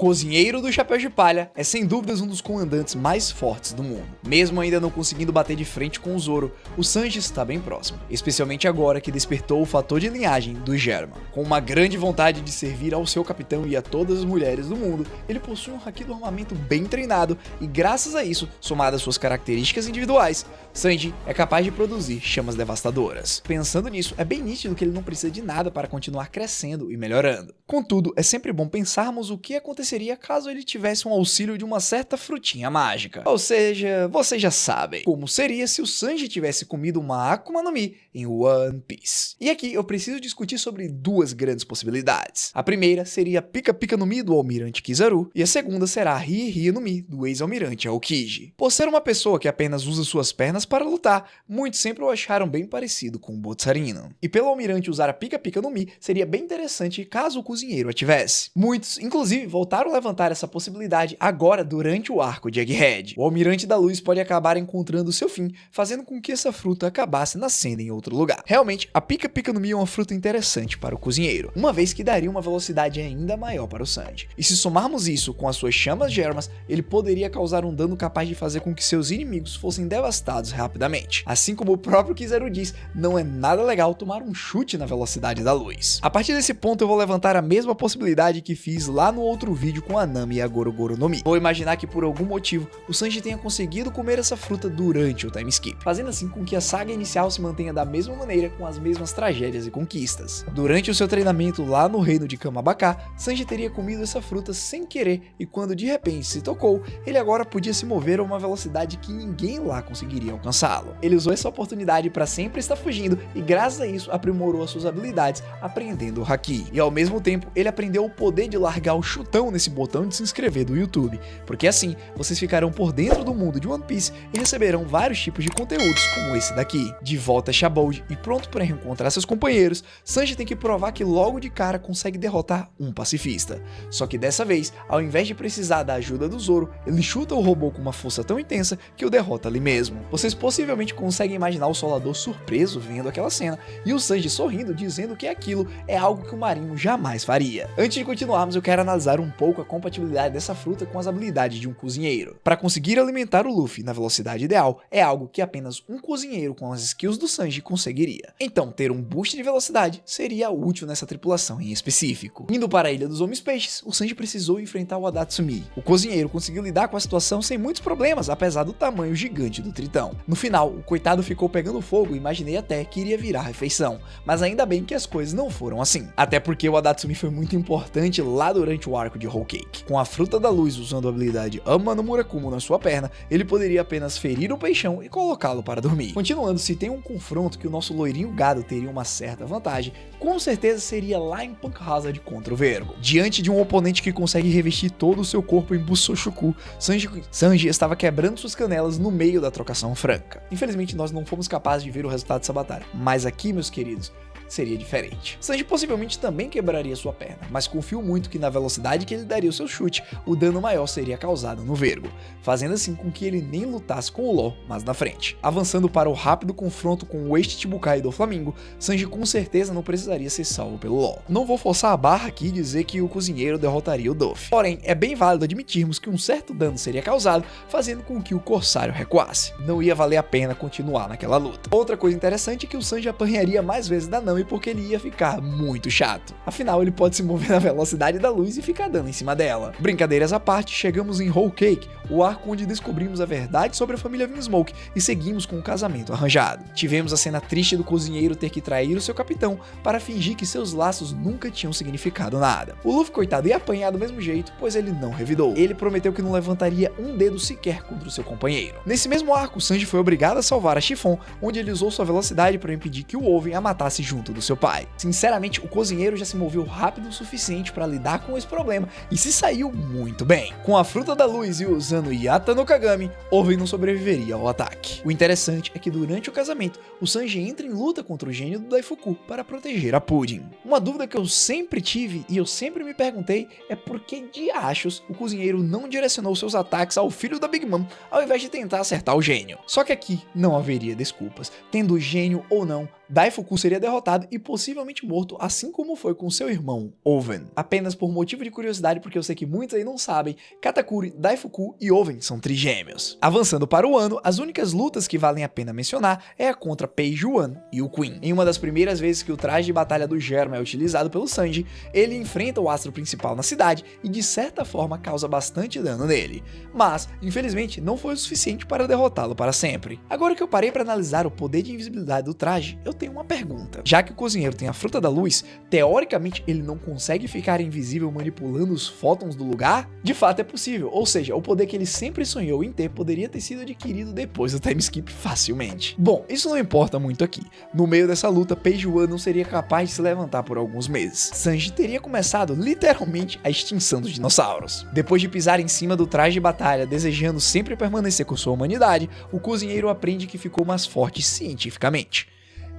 Cozinheiro do Chapéu de Palha é sem dúvidas um dos comandantes mais fortes do mundo. Mesmo ainda não conseguindo bater de frente com o Zoro, o Sanji está bem próximo, especialmente agora que despertou o fator de linhagem do Germa. Com uma grande vontade de servir ao seu capitão e a todas as mulheres do mundo, ele possui um haki do armamento bem treinado e graças a isso, somado às suas características individuais, Sanji é capaz de produzir chamas devastadoras. Pensando nisso, é bem nítido que ele não precisa de nada para continuar crescendo e melhorando. Contudo, é sempre bom pensarmos o que aconteceria caso ele tivesse um auxílio de uma certa frutinha mágica. Ou seja, vocês já sabem como seria se o Sanji tivesse comido uma Akuma no Mi em One Piece. E aqui eu preciso discutir sobre duas grandes possibilidades. A primeira seria Pika Pika no Mi do Almirante Kizaru e a segunda será Rie Rie no Mi do ex-almirante Aokiji. Por ser uma pessoa que apenas usa suas pernas para lutar, muitos sempre o acharam bem parecido com o Botsarino. E pelo almirante usar a Pika Pika no Mi, seria bem interessante caso o cozinheiro a tivesse. Muitos, inclusive, voltaram a levantar essa possibilidade agora durante o arco de Egghead. O Almirante da Luz pode acabar encontrando seu fim, fazendo com que essa fruta acabasse nascendo em outro lugar. Realmente, a Pika Pika no Mi é uma fruta interessante para o cozinheiro, uma vez que daria uma velocidade ainda maior para o Sanji. E se somarmos isso com as suas chamas germas, ele poderia causar um dano capaz de fazer com que seus inimigos fossem devastados rapidamente. Assim como o próprio Kizaru diz, não é nada legal tomar um chute na velocidade da luz. A partir desse ponto eu vou levantar a mesma possibilidade que fiz lá no outro vídeo com a Nami e a Goro Goro no Mi. Vou imaginar que por algum motivo o Sanji tenha conseguido comer essa fruta durante o time skip, fazendo assim com que a saga inicial se mantenha da mesma maneira com as mesmas tragédias e conquistas. Durante o seu treinamento lá no reino de Kamabaka, Sanji teria comido essa fruta sem querer e quando de repente se tocou, ele agora podia se mover a uma velocidade que ninguém lá conseguiria alcançá-lo. Ele usou essa oportunidade para sempre estar fugindo e graças a isso aprimorou as suas habilidades aprendendo o haki. E ao mesmo tempo ele aprendeu o poder de largar o chutão nesse botão de se inscrever do YouTube, porque assim vocês ficarão por dentro do mundo de One Piece e receberão vários tipos de conteúdos como esse daqui. De volta a Shabold e pronto para reencontrar seus companheiros, Sanji tem que provar que logo de cara consegue derrotar um pacifista. Só que dessa vez, ao invés de precisar da ajuda do Zoro, ele chuta o robô com uma força tão intensa que o derrota ali mesmo. Vocês possivelmente conseguem imaginar o Solador surpreso vendo aquela cena e o Sanji sorrindo dizendo que aquilo é algo que o marinho jamais faria. Antes de continuarmos, eu quero analisar um pouco a compatibilidade dessa fruta com as habilidades de um cozinheiro. Para conseguir alimentar o Luffy na velocidade ideal, é algo que apenas um cozinheiro com as skills do Sanji conseguiria. Então, ter um boost de velocidade seria útil nessa tripulação em específico. Indo para a Ilha dos Homens Peixes, o Sanji precisou enfrentar o Adatsumi. O cozinheiro conseguiu lidar com a situação sem muitos problemas, apesar do tamanho gigante do tritão. No final, o coitado ficou pegando fogo e imaginei até que iria virar refeição, mas ainda bem que as coisas não foram assim. Até porque o Adatsumi foi muito importante lá durante o arco de Whole Cake. Com a fruta da luz usando a habilidade Ama no Murakumo na sua perna, ele poderia apenas ferir o peixão e colocá-lo para dormir. Continuando, se tem um confronto que o nosso loirinho gado teria uma certa vantagem, com certeza seria lá em Punk Hazard contra o Vergo. Diante de um oponente que consegue revestir todo o seu corpo em Busoshoku, Sanji estava quebrando suas canelas no meio da trocação franca. Infelizmente nós não fomos capazes de ver o resultado dessa batalha, mas aqui, meus queridos, seria diferente. Sanji possivelmente também quebraria sua perna, mas confio muito que na velocidade que ele daria o seu chute, o dano maior seria causado no Vergo, fazendo assim com que ele nem lutasse com o Law mais na frente. Avançando para o rápido confronto com o ex-Chichibukai do Flamengo, Sanji com certeza não precisaria ser salvo pelo Law. Não vou forçar a barra aqui e dizer que o cozinheiro derrotaria o Luffy, porém é bem válido admitirmos que um certo dano seria causado, fazendo com que o Corsário recuasse. Não ia valer a pena continuar naquela luta. Outra coisa interessante é que o Sanji apanharia mais vezes da Nami porque ele ia ficar muito chato. Afinal, ele pode se mover na velocidade da luz e ficar dando em cima dela. Brincadeiras à parte, chegamos em Whole Cake, o arco onde descobrimos a verdade sobre a família Vinsmoke e seguimos com o casamento arranjado. Tivemos a cena triste do cozinheiro ter que trair o seu capitão para fingir que seus laços nunca tinham significado nada. O Luffy, coitado, ia apanhar do mesmo jeito, pois ele não revidou. Ele prometeu que não levantaria um dedo sequer contra o seu companheiro. Nesse mesmo arco, Sanji foi obrigado a salvar a Chiffon, onde ele usou sua velocidade para impedir que o Oven a matasse junto do seu pai. Sinceramente, o cozinheiro já se moveu rápido o suficiente para lidar com esse problema e se saiu muito bem. Com a fruta da luz e usando Yata no Kagami, Oven não sobreviveria ao ataque. O interessante é que durante o casamento, o Sanji entra em luta contra o gênio do Daifuku para proteger a Pudding. Uma dúvida que eu sempre tive e eu sempre me perguntei é por que diachos o cozinheiro não direcionou seus ataques ao filho da Big Mom ao invés de tentar acertar o gênio. Só que aqui não haveria desculpas. Tendo gênio ou não, Daifuku seria derrotado e possivelmente morto, assim como foi com seu irmão, Oven. Apenas por motivo de curiosidade, porque eu sei que muitos aí não sabem, Katakuri, Daifuku e Oven são trigêmeos. Avançando para o ano, as únicas lutas que valem a pena mencionar é a contra Peijuan e o Queen. Em uma das primeiras vezes que o traje de batalha do Germa é utilizado pelo Sanji, ele enfrenta o astro principal na cidade e de certa forma causa bastante dano nele. Mas, infelizmente, não foi o suficiente para derrotá-lo para sempre. Agora que eu parei para analisar o poder de invisibilidade do traje, eu tenho uma pergunta. Já que o cozinheiro tem a fruta da luz, teoricamente ele não consegue ficar invisível manipulando os fótons do lugar? De fato é possível, ou seja, o poder que ele sempre sonhou em ter poderia ter sido adquirido depois do time skip facilmente. Bom, isso não importa muito aqui. No meio dessa luta, Peijuan não seria capaz de se levantar por alguns meses. Sanji teria começado literalmente a extinção dos dinossauros. Depois de pisar em cima do traje de batalha, desejando sempre permanecer com sua humanidade, o cozinheiro aprende que ficou mais forte cientificamente.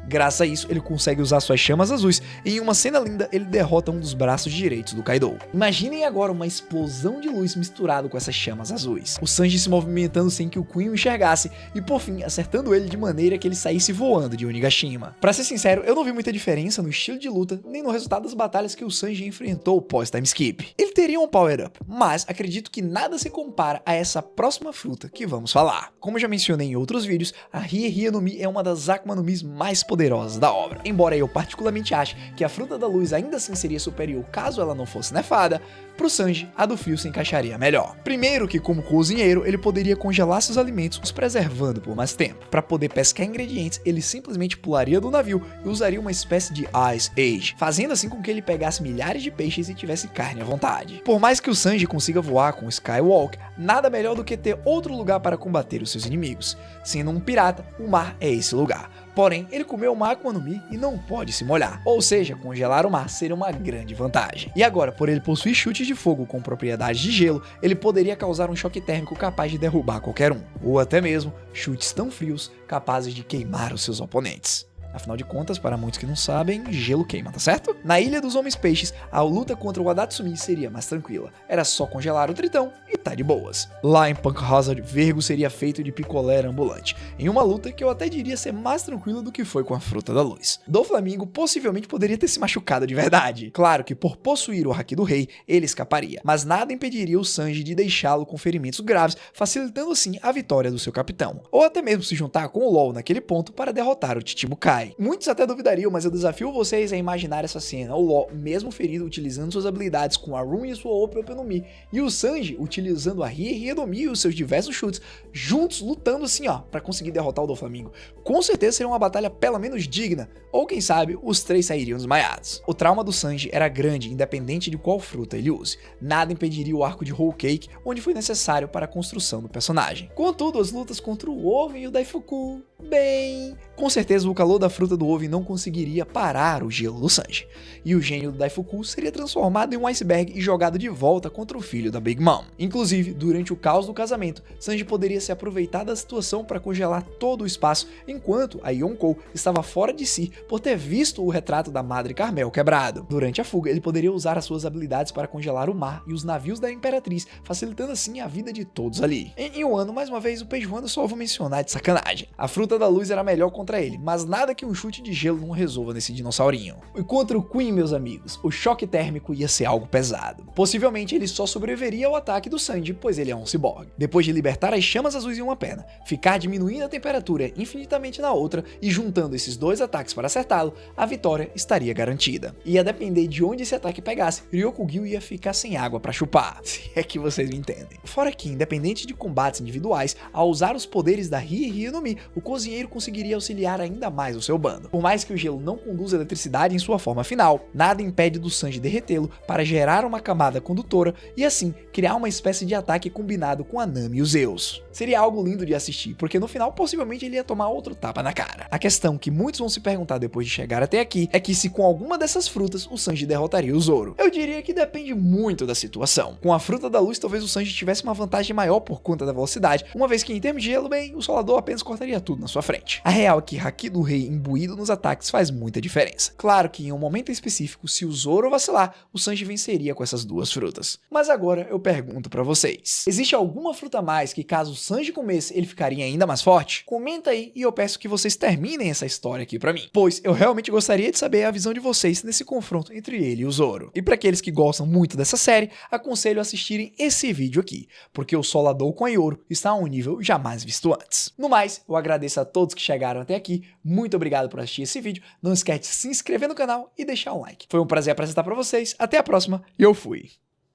Graças a isso, ele consegue usar suas chamas azuis e em uma cena linda, ele derrota um dos braços direitos do Kaido. Imaginem agora uma explosão de luz misturado com essas chamas azuis. O Sanji se movimentando sem que o Queen o enxergasse e, por fim, acertando ele de maneira que ele saísse voando de Onigashima. Pra ser sincero, eu não vi muita diferença no estilo de luta nem no resultado das batalhas que o Sanji enfrentou pós-time skip. Ele teria um power-up, mas acredito que nada se compara a essa próxima fruta que vamos falar. Como já mencionei em outros vídeos, a Rie no Mi é uma das Akuma no Mis mais poderosas da obra. Embora eu particularmente ache que a fruta da luz ainda assim seria superior caso ela não fosse nerfada, pro Sanji, a do frio se encaixaria melhor. Primeiro que, como cozinheiro, ele poderia congelar seus alimentos, os preservando por mais tempo. Para poder pescar ingredientes, ele simplesmente pularia do navio e usaria uma espécie de Ice Age, fazendo assim com que ele pegasse milhares de peixes e tivesse carne à vontade. Por mais que o Sanji consiga voar com o Skywalk, nada melhor do que ter outro lugar para combater os seus inimigos. Sendo um pirata, o mar é esse lugar. Porém, ele comeu uma Akuma no Mi e não pode se molhar, ou seja, congelar o mar seria uma grande vantagem. E agora, por ele possuir chutes de fogo com propriedades de gelo, ele poderia causar um choque térmico capaz de derrubar qualquer um, ou até mesmo chutes tão frios capazes de queimar os seus oponentes. Afinal de contas, para muitos que não sabem, gelo queima, tá certo? Na Ilha dos Homens Peixes, a luta contra o Adatsumi seria mais tranquila. Era só congelar o Tritão e tá de boas. Lá em Punk Hazard, Vergo seria feito de picolé ambulante, em uma luta que eu até diria ser mais tranquila do que foi com a Fruta da Luz. Doflamingo possivelmente poderia ter se machucado de verdade. Claro que por possuir o Haki do Rei, ele escaparia, mas nada impediria o Sanji de deixá-lo com ferimentos graves, facilitando assim a vitória do seu capitão. Ou até mesmo se juntar com o LOL naquele ponto para derrotar o Chichibukai. Muitos até duvidariam, mas eu desafio vocês a imaginar essa cena, o LOL mesmo ferido utilizando suas habilidades com a Rune e sua Ope no Mi, e o Sanji utilizando a Rie no Mi e os seus diversos chutes, juntos lutando assim ó, pra conseguir derrotar o Doflamingo. Com certeza seria uma batalha pelo menos digna, ou quem sabe os três sairiam desmaiados. O trauma do Sanji era grande, independente de qual fruta ele use. Nada impediria o arco de Whole Cake, onde foi necessário para a construção do personagem. Contudo, as lutas contra o Oven e o Daifuku, bem... Com certeza o calor da fruta do Oven não conseguiria parar o gelo do Sanji, e o gênio do Daifuku seria transformado em um iceberg e jogado de volta contra o filho da Big Mom. Inclusive, durante o caos do casamento, Sanji poderia se aproveitar da situação para congelar todo o espaço, enquanto a Yonkou estava fora de si por ter visto o retrato da Madre Carmel quebrado. Durante a fuga, ele poderia usar as suas habilidades para congelar o mar e os navios da Imperatriz, facilitando assim a vida de todos ali. Em um ano, mais uma vez, o Peijuan eu só vou mencionar de sacanagem. A fruta da luz era melhor contra ele, mas nada que um chute de gelo não resolva nesse dinossaurinho. E contra o Queen, meus amigos, o choque térmico ia ser algo pesado. Possivelmente ele só sobreviveria ao ataque do Sanji, pois ele é um ciborgue. Depois de libertar as chamas azuis em uma perna, ficar diminuindo a temperatura infinitamente na outra e juntando esses dois ataques para acertá-lo, a vitória estaria garantida. Ia depender de onde esse ataque pegasse, Ryokugyu ia ficar sem água para chupar, se é que vocês me entendem. Fora que, independente de combates individuais, ao usar os poderes da Rie no Mi, o cozinheiro conseguiria auxiliar ainda mais o seu bando. Por mais que o gelo não conduza eletricidade em sua forma final, nada impede do Sanji derretê-lo para gerar uma camada condutora e assim criar uma espécie de ataque combinado com a Nami e os Zeus. Seria algo lindo de assistir, porque no final possivelmente ele ia tomar outro tapa na cara. A questão que muitos vão se perguntar depois de chegar até aqui é que se com alguma dessas frutas o Sanji derrotaria o Zoro. Eu diria que depende muito da situação. Com a fruta da luz talvez o Sanji tivesse uma vantagem maior por conta da velocidade, uma vez que em termos de gelo, bem, o Solador apenas cortaria tudo na sua frente. A real é que Haki do Rei imbuído nos ataques faz muita diferença. Claro que em um momento específico, se o Zoro vacilar, o Sanji venceria com essas duas frutas. Mas agora eu pergunto pra vocês, existe alguma fruta a mais que caso o Sanji comesse ele ficaria ainda mais forte? Comenta aí e eu peço que vocês terminem essa história aqui pra mim, pois eu realmente gostaria de saber a visão de vocês nesse confronto entre ele e o Zoro. E pra aqueles que gostam muito dessa série, aconselho a assistirem esse vídeo aqui, porque o Solador com a Yoro está a um nível jamais visto antes. No mais, eu agradeço a todos que chegaram até aqui, muito obrigado por assistir esse vídeo, não esquece de se inscrever no canal e deixar um like. Foi um prazer apresentar pra vocês, até a próxima e eu fui!